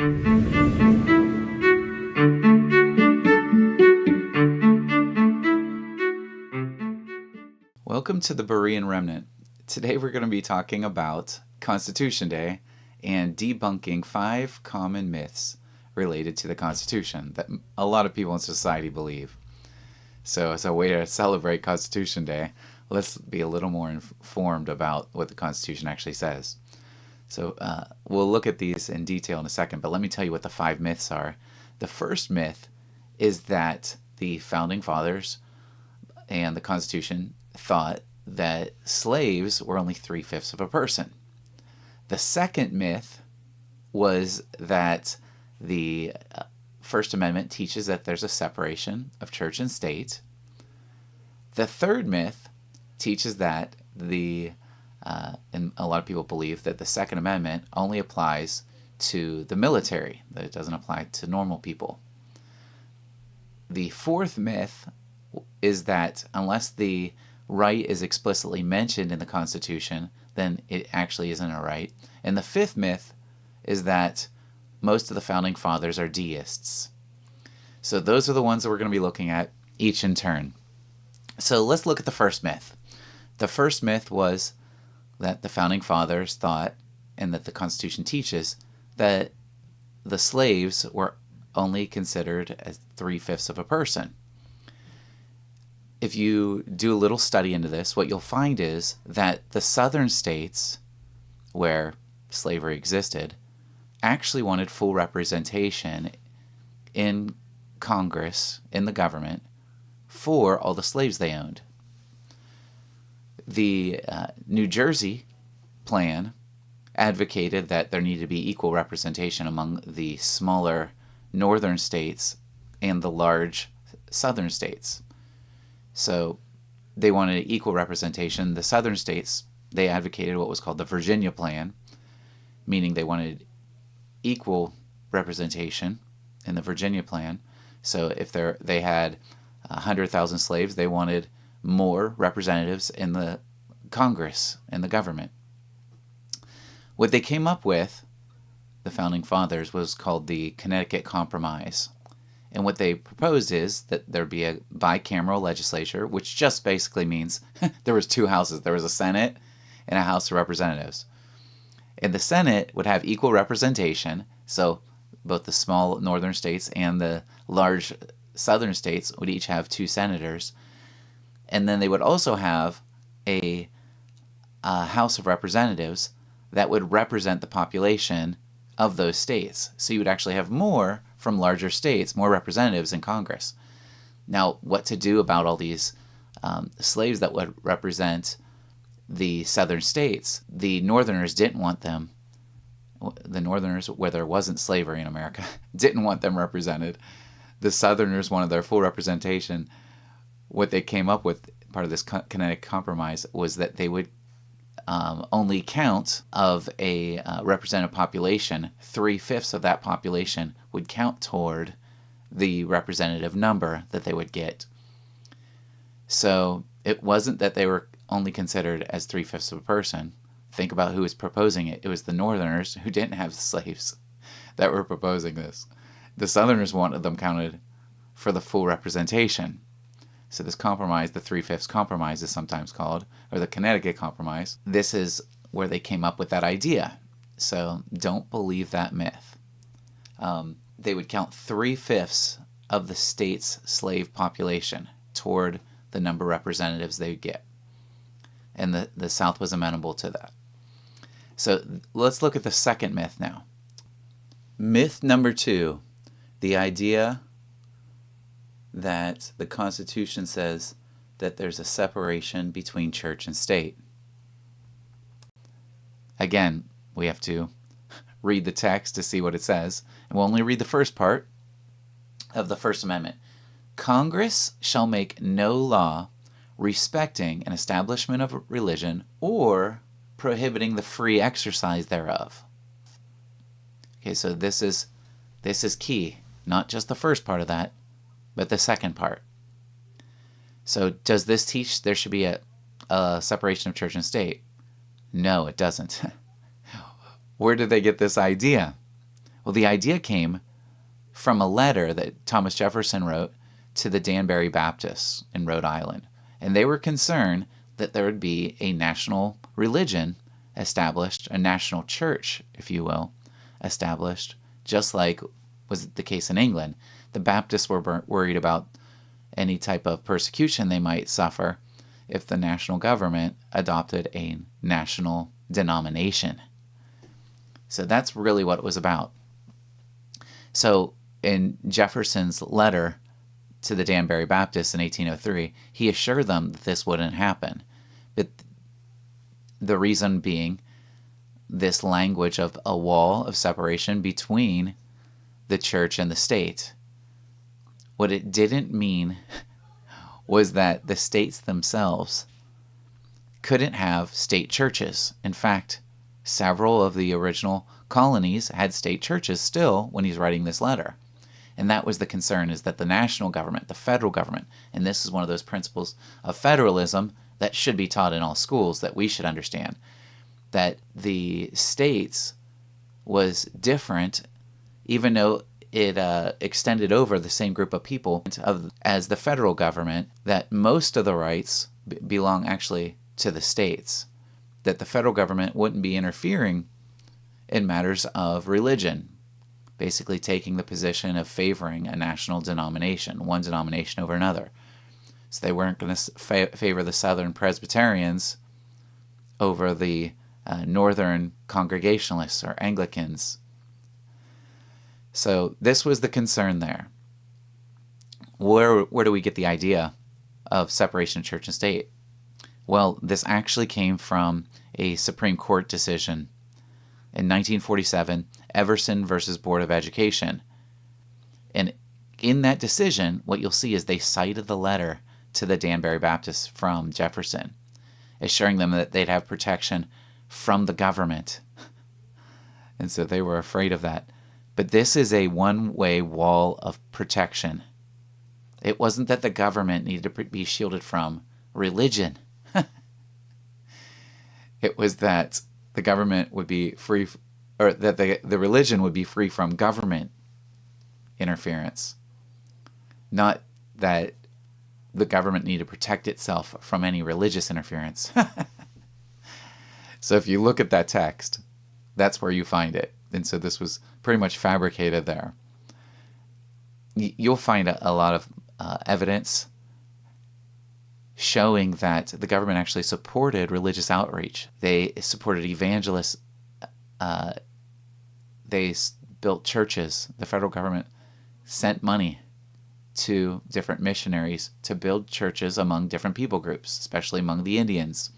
Welcome to the Berean Remnant. Today we're going to be talking about Constitution Day and debunking 5 common myths related to the Constitution that a lot of people in society believe. So as a way to celebrate Constitution Day, let's be a little more informed about what the Constitution actually says. So we'll look at these in detail in a second, but let me tell you what the 5 myths are. The first myth is that the Founding Fathers and the Constitution thought that slaves were only 3/5 of a person. The second myth was that the First Amendment teaches that there's a separation of church and state. The third myth teaches that and a lot of people believe that the Second Amendment only applies to the military, that it doesn't apply to normal people. The fourth myth is that unless the right is explicitly mentioned in the Constitution, then it actually isn't a right. And the fifth myth is that most of the Founding Fathers are deists. So those are the ones that we're going to be looking at, each in turn. So let's look at the first myth. The first myth was that the Founding Fathers thought, and that the Constitution teaches, that the slaves were only considered as 3/5 of a person. If you do a little study into this, what you'll find is that the southern states where slavery existed actually wanted full representation in Congress, in the government, for all the slaves they owned. The New Jersey plan advocated that there needed to be equal representation among the smaller northern states and the large southern states. So they wanted equal representation. The southern states, they advocated what was called the Virginia plan, meaning they wanted equal representation in the Virginia plan. So if they had 100,000 slaves, they wanted more representatives in the Congress and the government. What they came up with, the Founding Fathers, was called the Connecticut Compromise. And what they proposed is that there be a bicameral legislature, which just basically means there was 2 houses. There was a Senate and a House of Representatives. And the Senate would have equal representation, so both the small northern states and the large southern states would each have 2 senators. And then they would also have a House of Representatives that would represent the population of those states. So you would actually have more from larger states, more representatives in Congress. Now, what to do about all these slaves that would represent the southern states? The northerners didn't want them. The northerners, where there wasn't slavery in America, didn't want them represented. The southerners wanted their full representation. What they came up with, part of this Connecticut Compromise, was that they would only count of a representative population. 3/5 of that population would count toward the representative number that they would get. So it wasn't that they were only considered as 3/5 of a person. Think about who was proposing it. It was the northerners, who didn't have slaves, that were proposing this. The southerners wanted them counted for the full representation. So this compromise, the 3/5 compromise is sometimes called, or the Connecticut Compromise, this is where they came up with that idea. So don't believe that myth. They would count 3/5 of the state's slave population toward the number of representatives they would get. And the South was amenable to that. So let's look at the second myth now. Myth number 2, the idea that the Constitution says that there's a separation between church and state. Again, we have to read the text to see what it says, and we'll only read the first part of the First Amendment. Congress shall make no law respecting an establishment of religion or prohibiting the free exercise thereof. Okay, so this is key. Not just the first part of that, but the second part. So does this teach there should be a separation of church and state? No, it doesn't. Where did they get this idea? Well, the idea came from a letter that Thomas Jefferson wrote to the Danbury Baptists in Rhode Island. And they were concerned that there would be a national religion established, a national church, if you will, established, just like was the case in England. The Baptists were worried about any type of persecution they might suffer if the national government adopted a national denomination. So that's really what it was about. So in Jefferson's letter to the Danbury Baptists in 1803, he assured them that this wouldn't happen. But the reason being this language of a wall of separation between the church and the state. What it didn't mean was that the states themselves couldn't have state churches. In fact, several of the original colonies had state churches still when he's writing this letter. And that was the concern, is that the national government, the federal government, and this is one of those principles of federalism that should be taught in all schools that we should understand, that the states was different, even though it extended over the same group of people as the federal government, that most of the rights belong actually to the states, that the federal government wouldn't be interfering in matters of religion, basically taking the position of favoring a national denomination, one denomination over another. So they weren't going to favor the Southern Presbyterians over the Northern Congregationalists or Anglicans. So this was the concern there. Where do we get the idea of separation of church and state? Well, this actually came from a Supreme Court decision in 1947, Everson versus Board of Education. And in that decision, what you'll see is they cited the letter to the Danbury Baptists from Jefferson, assuring them that they'd have protection from the government. And so they were afraid of that. But this is a one-way wall of protection. It wasn't that the government needed to be shielded from religion. It was that the government would be free, or that the religion would be free from government interference. Not that the government needed to protect itself from any religious interference. So if you look at that text, that's where you find it. And so this was pretty much fabricated there. You'll find a lot of evidence showing that the government actually supported religious outreach. They supported evangelists. They built churches. The federal government sent money to different missionaries to build churches among different people groups, especially among the Indians,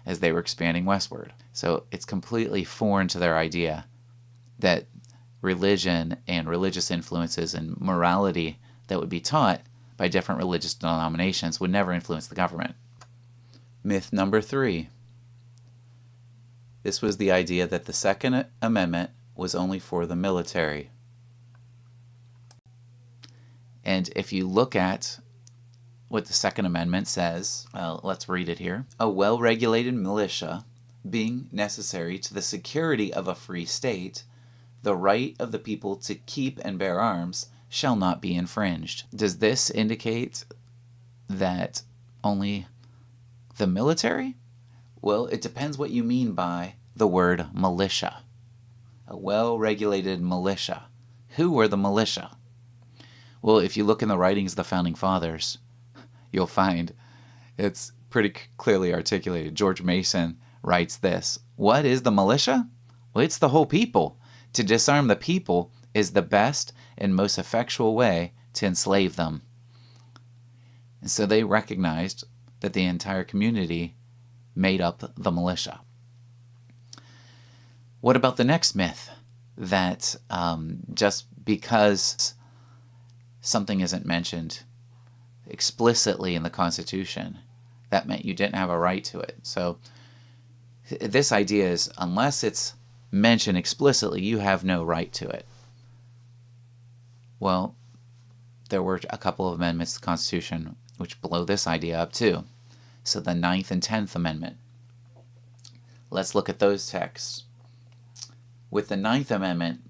as they were expanding westward. So it's completely foreign to their idea that religion and religious influences and morality that would be taught by different religious denominations would never influence the government. Myth number 3. This was the idea that the Second Amendment was only for the military. And if you look at what the Second Amendment says, let's read it here. A well-regulated militia being necessary to the security of a free state, the right of the people to keep and bear arms shall not be infringed. Does this indicate that only the military? Well, it depends what you mean by the word militia. A well-regulated militia. Who were the militia? Well, if you look in the writings of the Founding Fathers, you'll find it's pretty clearly articulated. George Mason writes this: what is the militia? Well, it's the whole people. To disarm the people is the best and most effectual way to enslave them. And so they recognized that the entire community made up the militia. What about the next myth? That just because something isn't mentioned explicitly in the Constitution, that meant you didn't have a right to it. So this idea is, unless it's mentioned explicitly, you have no right to it. Well, there were a couple of amendments to the Constitution which blow this idea up too. So the 9th and 10th Amendment. Let's look at those texts. With the 9th Amendment,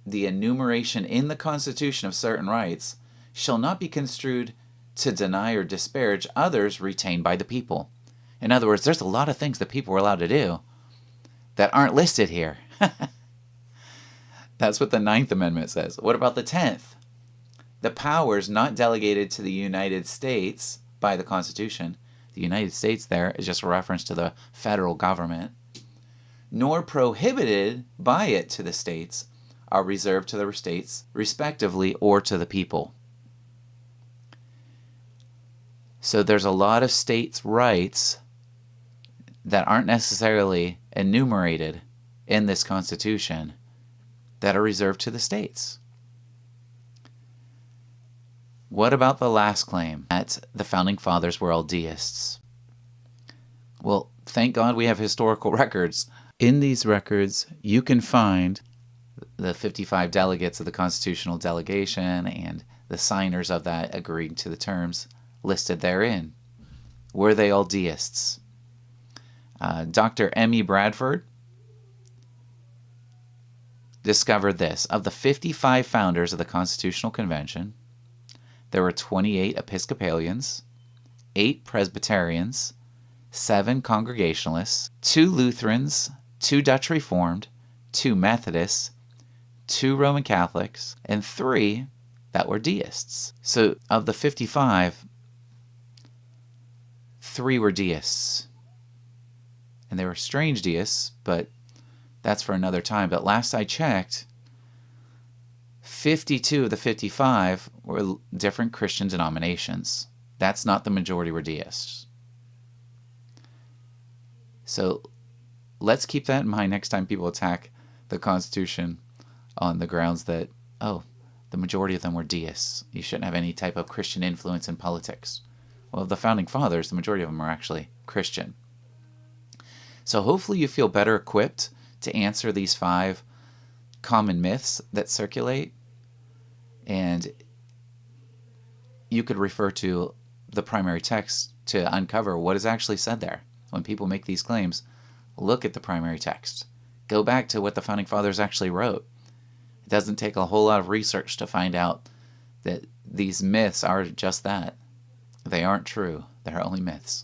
the enumeration in the Constitution of certain rights shall not be construed to deny or disparage others retained by the people. In other words, there's a lot of things that people were allowed to do that aren't listed here. That's what the Ninth Amendment says. What about the 10th? The powers not delegated to the United States by the Constitution. The United States there is just a reference to the federal government. Nor prohibited by it to the states are reserved to the states, respectively, or to the people. So there's a lot of states' rights that aren't necessarily enumerated in this Constitution that are reserved to the states. What about the last claim, that the Founding Fathers were all deists? Well, thank God we have historical records. In these records, you can find the 55 delegates of the constitutional delegation and the signers of that agreeing to the terms listed therein. Were they all deists? Dr. M.E. Bradford discovered this. Of the 55 founders of the Constitutional Convention, there were 28 Episcopalians, 8 Presbyterians, 7 Congregationalists, 2 Lutherans, 2 Dutch Reformed, 2 Methodists, 2 Roman Catholics, and 3 that were deists. So of the 55, 3 were deists. And they were strange deists, but that's for another time. But last I checked, 52 of the 55 were different Christian denominations. That's not the majority were deists. So let's keep that in mind next time people attack the Constitution on the grounds that, oh, the majority of them were deists. You shouldn't have any type of Christian influence in politics. Well, the Founding Fathers, the majority of them are actually Christian. So hopefully you feel better equipped to answer these 5 common myths that circulate. And you could refer to the primary text to uncover what is actually said there. When people make these claims, look at the primary text. Go back to what the Founding Fathers actually wrote. It doesn't take a whole lot of research to find out that these myths are just that. They aren't true. They're only myths.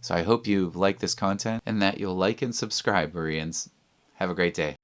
So I hope you like this content and that you'll like and subscribe, Bereans. Have a great day.